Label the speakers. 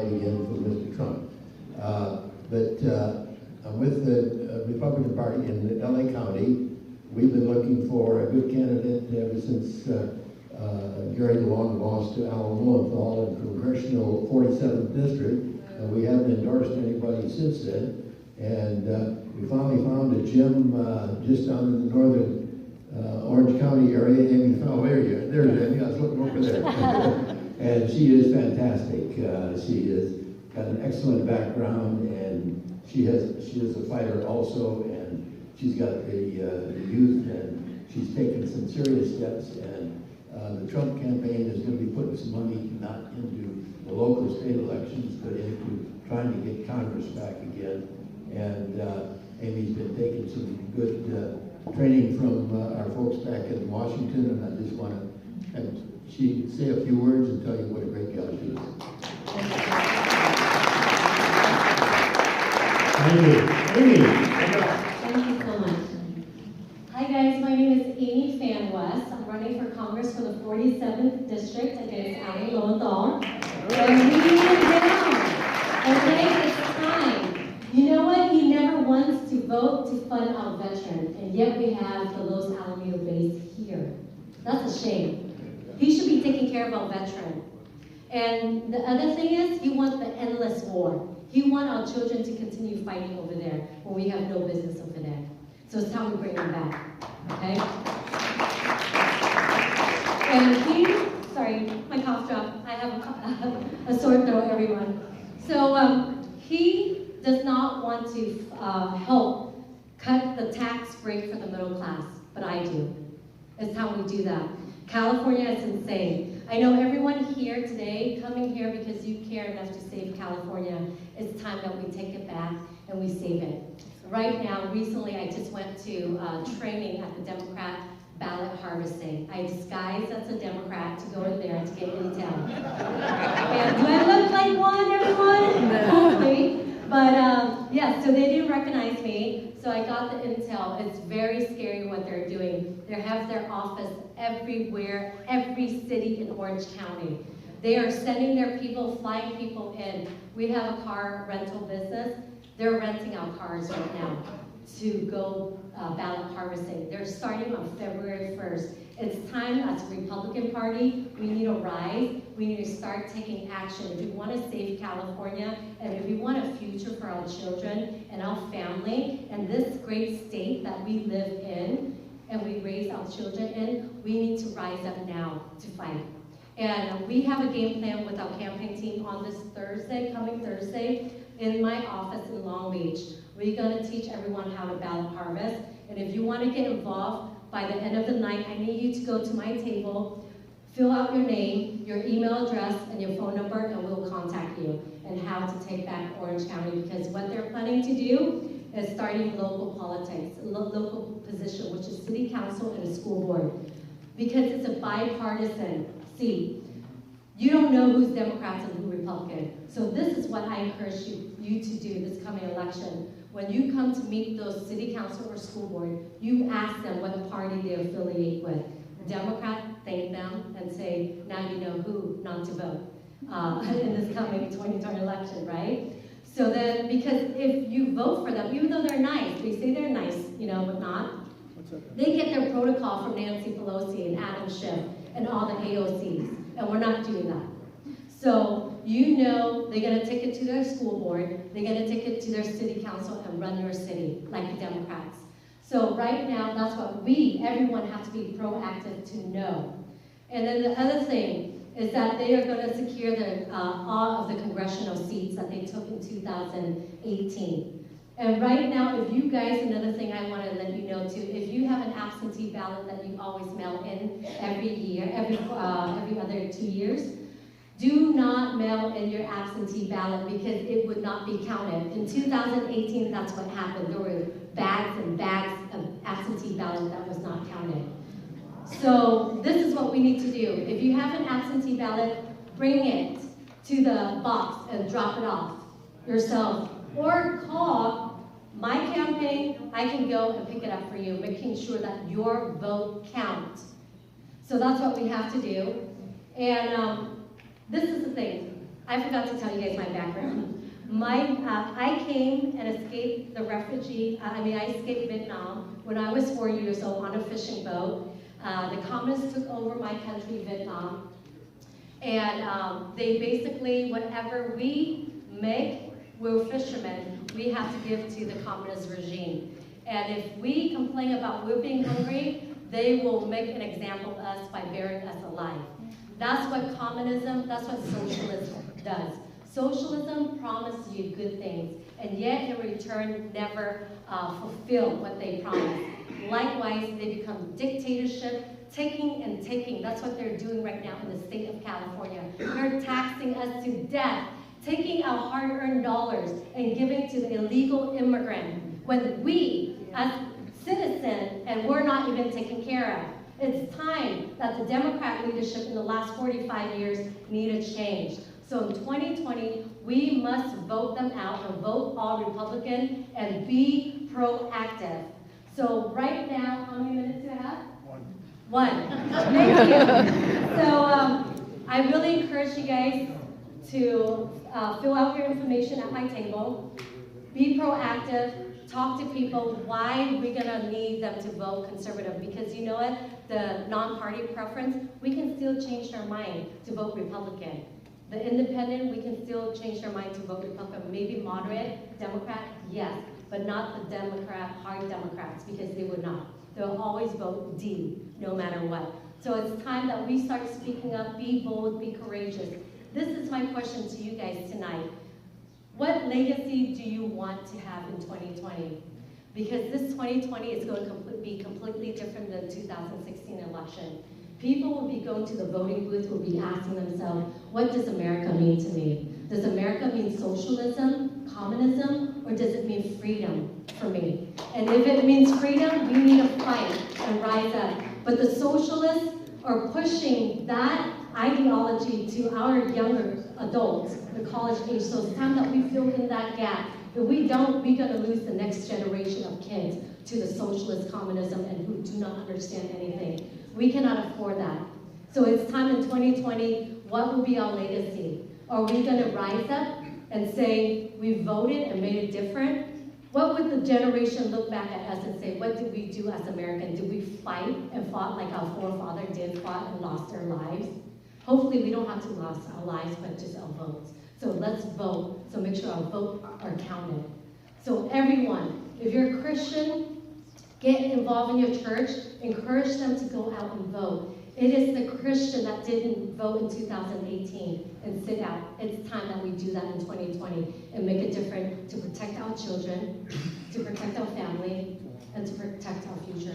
Speaker 1: fight again for Mr. Trump. But I'm with the Republican Party in LA County. We've been looking for a good candidate ever since Gary Long lost to Alan Lowenthal in Congressional 47th District. We haven't endorsed anybody since then. And we finally found a gym just down in the northern Orange County area. Amy Phan West, there's Amy, I was looking over there. And she is fantastic. She has got an excellent background, and she is a fighter also, and she's got the youth, and she's taken some serious steps, and the Trump campaign is going to be putting some money not into the local state elections, but into trying to get Congress back again. And Amy's been taking some good training from our folks back in Washington, and I just want to have she say a few words and tell you what a great gal she is.
Speaker 2: Thank you. Amy.
Speaker 3: Thank you so much. Hi guys, my name is Amy Phan West. I'm running for Congress for the 47th District against Alan Lowenthal. And we need him down. Okay, it's time. You know what? He never wants to vote to fund our veterans, and yet we have the Los Alamos base here. That's a shame. He should be taking care of our veterans. And the other thing is, he wants the endless war. He wants our children to continue fighting over there when we have no business over there. So it's time we bring him back, okay? And sorry, my cough dropped. I have a sore throat, everyone. So he does not want to help cut the tax break for the middle class, but I do. It's how we do that. California is insane. I know everyone here today coming here because you care enough to save California. It's time that we take it back and we save it. Right now, recently I just went to training at the Democrat ballot harvesting. I disguised as a Democrat to go in there to get intel. And do I look like one, everyone? Hopefully. But yeah, so they didn't recognize me, so I got the intel. It's very scary what they're doing. They have their office everywhere, every city in Orange County. They are sending their people, flying people in. We have a car rental business. They're renting out cars right now to go ballot harvesting. They're starting on February 1st. It's time as a Republican Party, we need to rise. We need to start taking action. If we want to save California, and if we want a future for our children and our family, and this great state that we live in, and we raise our children in, we need to rise up now to fight. And we have a game plan with our campaign team on this Thursday, coming Thursday, in my office in Long Beach. We're going to teach everyone how to ballot harvest. And if you want to get involved, by the end of the night, I need you to go to my table, fill out your name, your email address, and your phone number, and we'll contact you and how to take back Orange County, because what they're planning to do is starting local politics, local position, which is city council and a school board, because it's a bipartisan seat. You don't know who's Democrats and who's Republican. So this is what I encourage you to do this coming election. When you come to meet those city council or school board, you ask them what party they affiliate with. Democrat, thank them, and say, now you know who not to vote in this coming 2020 election, right? So then, because if you vote for them, even though they're nice, they say they're nice, you know, but not, they get their protocol from Nancy Pelosi and Adam Schiff and all the AOCs, and we're not doing that. So you know they're going to take it to their school board, they're going to take it to their city council and run your city like the Democrats. So right now, that's what everyone has to be proactive to know. And then the other thing is that they are going to secure all of the congressional seats that they took in 2018. And right now, if you guys, another thing I want to let you know too, if you have an absentee ballot that you always mail in every year, every other 2 years, do not mail in your absentee ballot because it would not be counted. In 2018, that's what happened. There were bags and bags of absentee ballots that was not counted. So this is what we need to do. If you have an absentee ballot, bring it to the box and drop it off yourself. Or call my campaign, I can go and pick it up for you, making sure that your vote counts. So that's what we have to do. And this is the thing. I forgot to tell you guys my background. I came and escaped the refugee, I escaped Vietnam when I was 4 years old on a fishing boat. The communists took over my country, Vietnam. And they basically, whatever we make, we're fishermen, we have to give to the communist regime. And if we complain about we're being hungry, they will make an example of us by burying us alive. That's what communism, that's what socialism does. Socialism promises you good things, and yet in return never fulfill what they promise. Likewise, they become dictatorship, taking and taking. That's what they're doing right now in the state of California. They're taxing us to death, taking our hard-earned dollars and giving to the illegal immigrant when we, as citizens, and we're not even taken care of. It's time that the Democrat leadership in the last 45 years need a change. So in 2020, we must vote them out and vote all Republican and be proactive. So right now, how many minutes do I have? One. Thank you. So I really encourage you guys to fill out your information at my table, be proactive, talk to people why we're gonna need them to vote conservative, because you know what, the non-party preference, we can still change our mind to vote Republican. The independent, we can still change our mind to vote Republican. Maybe moderate, Democrat, yes, but not the Democrat, hard Democrats, because they would not. They'll always vote D, no matter what. So it's time that we start speaking up, be bold, be courageous. This is my question to you guys tonight. What legacy do you want to have in 2020? Because this 2020 is going to be completely different than the 2016 election. People will be going to the voting booth, will be asking themselves, what does America mean to me? Does America mean socialism, communism, or does it mean freedom for me? And if it means freedom, we need to fight and rise up. But the socialists are pushing that ideology to our younger adults, the college age, so it's time that we fill in that gap. If we don't, we're gonna lose the next generation of kids to the socialist communism and who do not understand anything. We cannot afford that. So it's time in 2020, what will be our legacy? Are we gonna rise up and say, we voted and made it different? What would the generation look back at us and say, what did we do as Americans? Did we fight and fought like our forefathers did, fought and lost their lives? Hopefully we don't have to lose our lives, but just our votes. So let's vote, so make sure our votes are counted. So everyone, if you're a Christian, get involved in your church, encourage them to go out and vote. It is the Christian that didn't vote in 2018 and sit out. It's time that we do that in 2020 and make a difference to protect our children, to protect our family, and to protect our future.